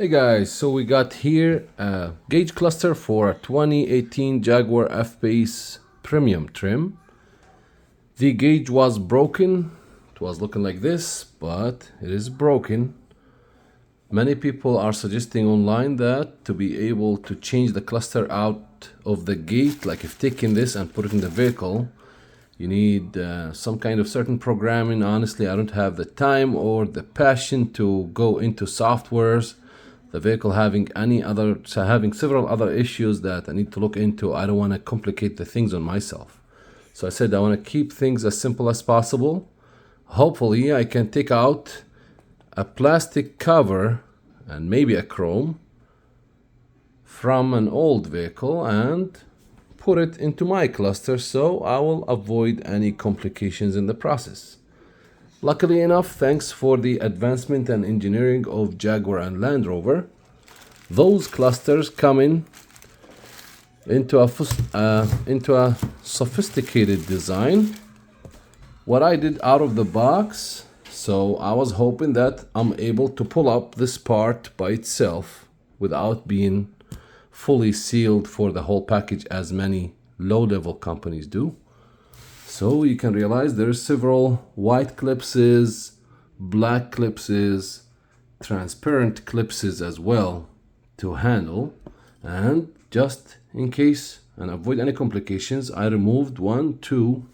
Hey guys, so we got here a gauge cluster for a 2018 Jaguar F-Pace premium trim. The gauge was broken. It was looking like this, but it is broken. Many people are suggesting online that to be able to change the cluster out of the gate, like if taking this and put it in the vehicle, you need some kind of certain programming. Honestly, I don't have the time or the passion to go into softwares. The vehicle having several other issues that I need to look into. I don't want to complicate the things on myself. So I said I want to keep things as simple as possible. Hopefully I can take out a plastic cover and maybe a chrome from an old vehicle and put it into my cluster, so I will avoid any complications in the process. Luckily enough, thanks for the advancement and engineering of Jaguar and Land Rover, those clusters come into a sophisticated design. What I did out of the box, so I was hoping that I'm able to pull up this part by itself without being fully sealed for the whole package as many low-level companies do. So you can realize there's several white clipses, black clipses, transparent clipses as well to handle. And just in case and avoid any complications, I removed 1, 2,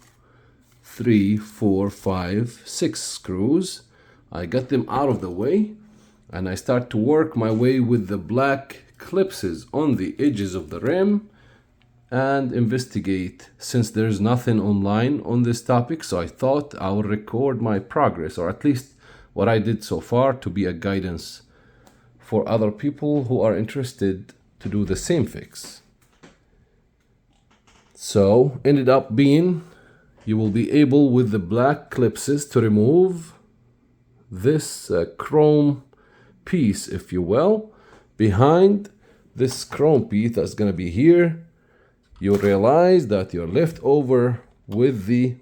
3, 4, 5, 6 screws. I got them out of the way and I start to work my way with the black clipses on the edges of the rim and investigate, since there's nothing online on this topic. So I thought I would record my progress, or at least what I did so far, to be a guidance for other people who are interested to do the same fix. So ended up being, you will be able with the black clipses to remove this chrome piece, if you will. Behind this chrome piece that's going to be here, you'll realize that you're left over with the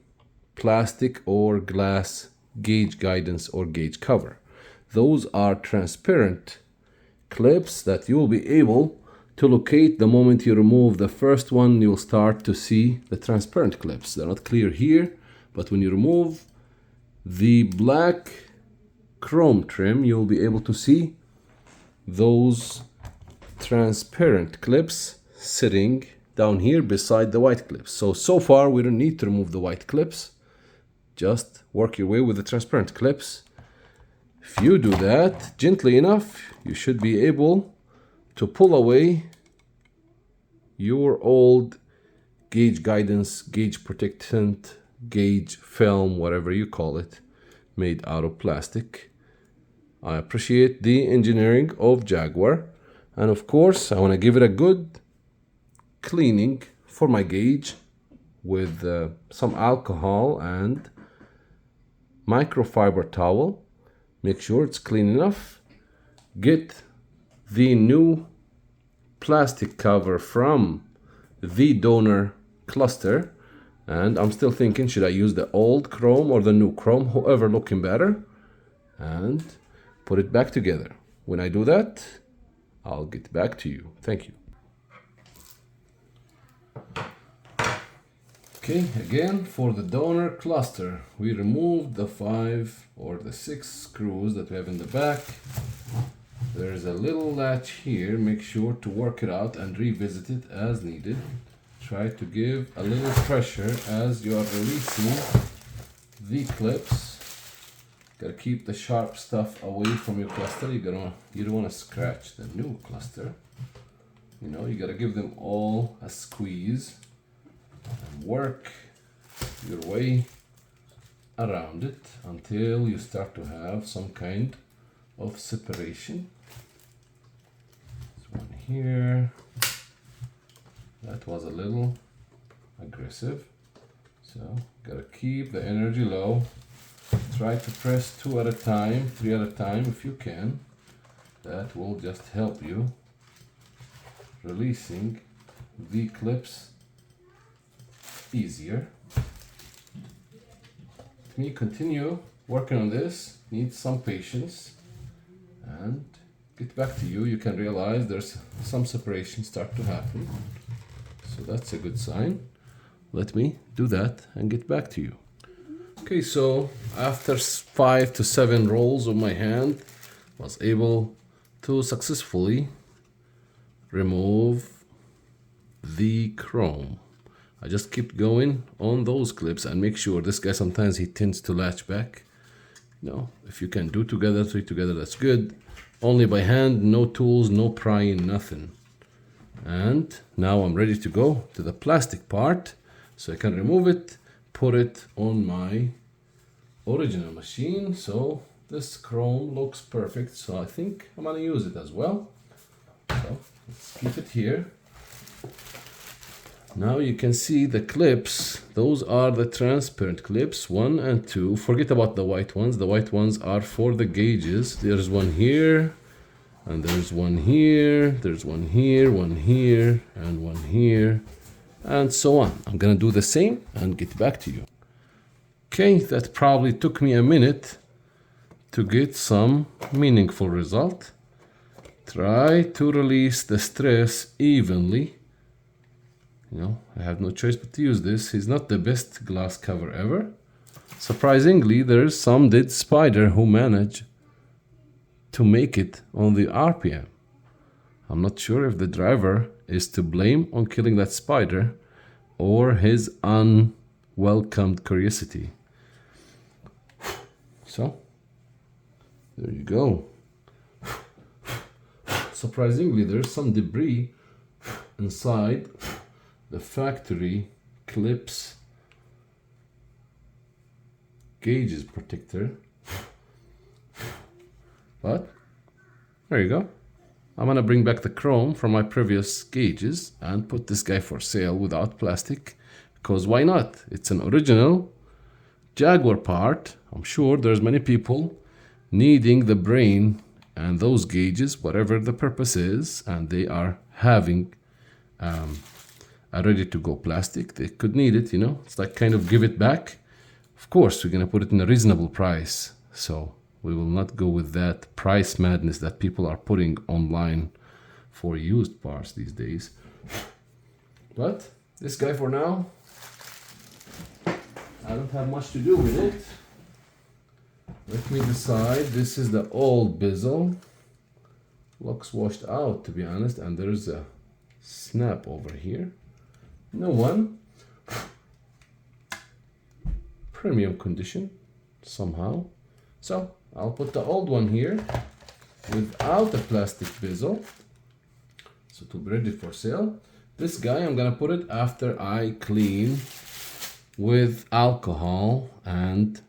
plastic or glass gauge guidance or gauge cover. Those are transparent clips that you'll be able to locate. The moment you remove the first one, you'll start to see the transparent clips. They're not clear here, but when you remove the black chrome trim, you'll be able to see those transparent clips sitting down here beside the white clips. So far we don't need to remove the white clips. Just work your way with the transparent clips. If you do that gently enough, you should be able to pull away your old gauge guidance, gauge protectant, gauge film, whatever you call it, made out of plastic. I appreciate the engineering of Jaguar, and of course I want to give it a good cleaning for my gauge with some alcohol and microfiber towel. Make sure it's clean enough. Get the new plastic cover from the donor cluster, and I'm still thinking, should I use the old chrome or the new chrome, whoever looking better, and put it back together. When I do that, I'll get back to you. Thank you. Okay, again, for the donor cluster, we removed the 5 or the 6 screws that we have in the back. There's a little latch here. Make sure to work it out and revisit it as needed. Try to give a little pressure as you are releasing the clips. Gotta keep the sharp stuff away from your cluster. You don't want to scratch the new cluster. You gotta give them all a squeeze and work your way around it until you start to have some kind of separation. This one here, that was a little aggressive, so gotta keep the energy low. Try to press 2 at a time, 3 at a time if you can. That will just help you releasing the clips easier. Let me continue working on this. Needs some patience and get back to you, you can realize there's some separation start to happen. So that's a good sign. Let me do that and get back to you. Okay, so after 5 to 7 rolls of my hand, was able to successfully remove the chrome. I just keep going on those clips and make sure. This guy sometimes he tends to latch back. If you can do together, 3 together, that's good. Only by hand, no tools, no prying, nothing. And now I'm ready to go to the plastic part, so I can remove it, put it on my original machine. So this chrome looks perfect, so I think I'm gonna use it as well. So let's keep it here. Now you can see the clips. Those are the transparent clips, 1 and 2. Forget about the white ones. The white ones are for the gauges. There's one here, and there's one here, there's one here, one here, and one here, and so on. I'm gonna do the same and get back to you. Okay, that probably took me a minute to get some meaningful result. Try to release the stress evenly. I have no choice but to use this. He's not the best glass cover ever. Surprisingly, there's some dead spider who manage to make it on the RPM. I'm not sure if the driver is to blame on killing that spider or his unwelcomed curiosity. So, there you go. Surprisingly, there's some debris inside the factory clips gauges protector, but there you go. I'm gonna bring back the chrome from my previous gauges and put this guy for sale without plastic, because why not? It's an original Jaguar part. I'm sure there's many people needing the brain and those gauges, whatever the purpose is, and they are having a ready-to-go plastic. They could need it, It's like kind of give it back. Of course, we're gonna put it in a reasonable price, so we will not go with that price madness that people are putting online for used parts these days. But this guy for now, I don't have much to do with it. Let me decide. This is the old bezel. Looks washed out, to be honest, and there's a snap over here. No one. Premium condition somehow. So I'll put the old one here without the plastic bezel, so to be ready for sale. This guy I'm gonna put it after I clean with alcohol and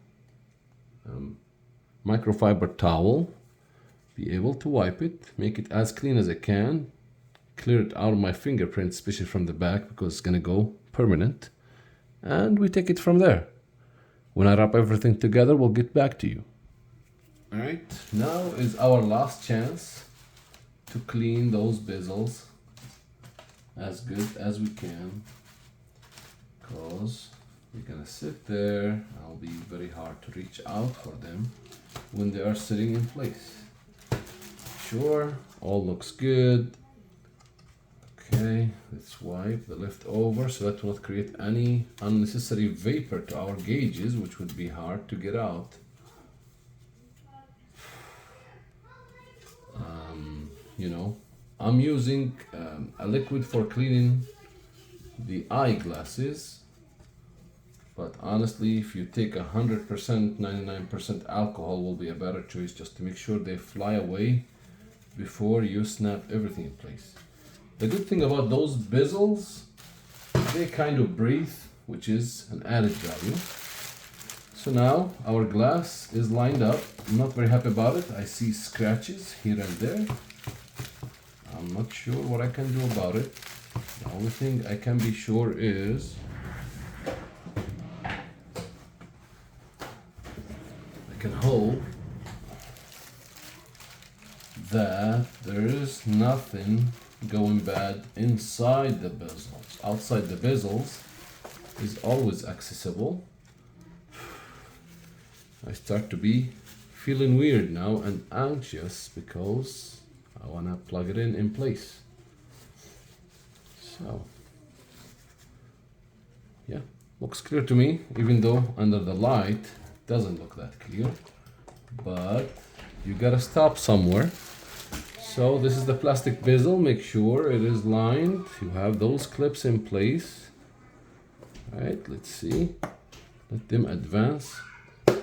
microfiber towel. Be able to wipe it, make it as clean as I can, clear it out of my fingerprints, especially from the back, because it's gonna go permanent, and we take it from there. When I wrap everything together, we'll get back to you. All right, now is our last chance to clean those bezels as good as we can, because they're gonna sit there. It'll be very hard to reach out for them when they are sitting in place. Sure, all looks good. Okay, let's wipe the leftover so that will not create any unnecessary vapor to our gauges, which would be hard to get out. I'm using a liquid for cleaning the eyeglasses, but honestly, if you take 100%, 99% alcohol will be a better choice, just to make sure they fly away before you snap everything in place. The good thing about those bezels, they kind of breathe, which is an added value. So now our glass is lined up. I'm not very happy about it. I see scratches here and there. I'm not sure what I can do about it. The only thing I can be sure is I can hope that there is nothing going bad inside the bezels. Outside the bezels is always accessible. I start to be feeling weird now and anxious because I want to plug it in place. So yeah, looks clear to me, even though under the light it doesn't look that clear, but you gotta stop somewhere. So this is the plastic bezel. Make sure it is lined. You have those clips in place. All right, let's see. Let them advance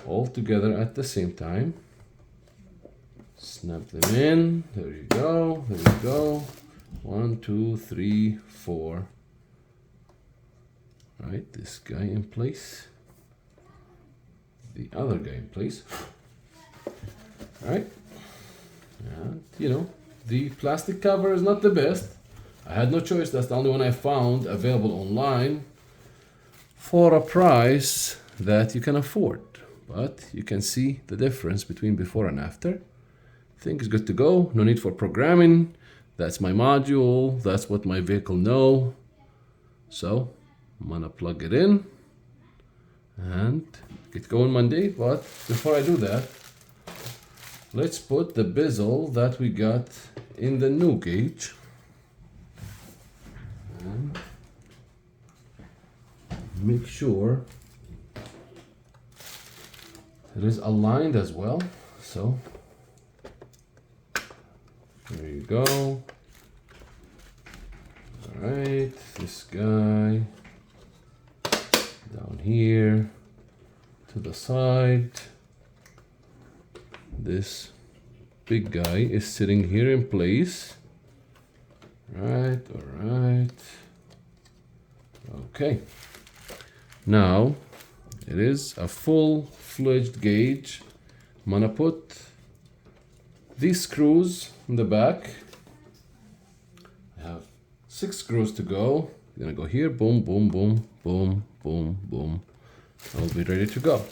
all together at the same time. Snap them in. There you go. There you go. 1, 2, 3, 4. All right, this guy in place. The other guy in place. All right. And you know, the plastic cover is not the best. I had no choice. That's the only one I found available online for a price that you can afford. But you can see the difference between before and after. I think it's good to go. No need for programming. That's my module. That's what my vehicle know. So I'm gonna plug it in and get going Monday. But before I do that, let's put the bezel that we got in the new gauge. And make sure it is aligned as well. So there you go. All right, this guy down here to the side. This big guy is sitting here in place. Right, all right. Okay. Now it is a full-fledged gauge. I'm gonna put these screws in the back. I have 6 screws to go. I'm gonna go here, boom, boom, boom, boom, boom, boom. I'll be ready to go. All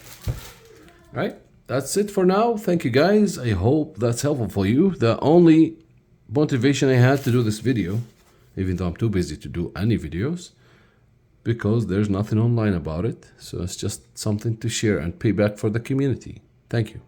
right. That's it for now. Thank you guys. I hope that's helpful for you. The only motivation I had to do this video, even though I'm too busy to do any videos, because there's nothing online about it. So it's just something to share and pay back for the community. Thank you.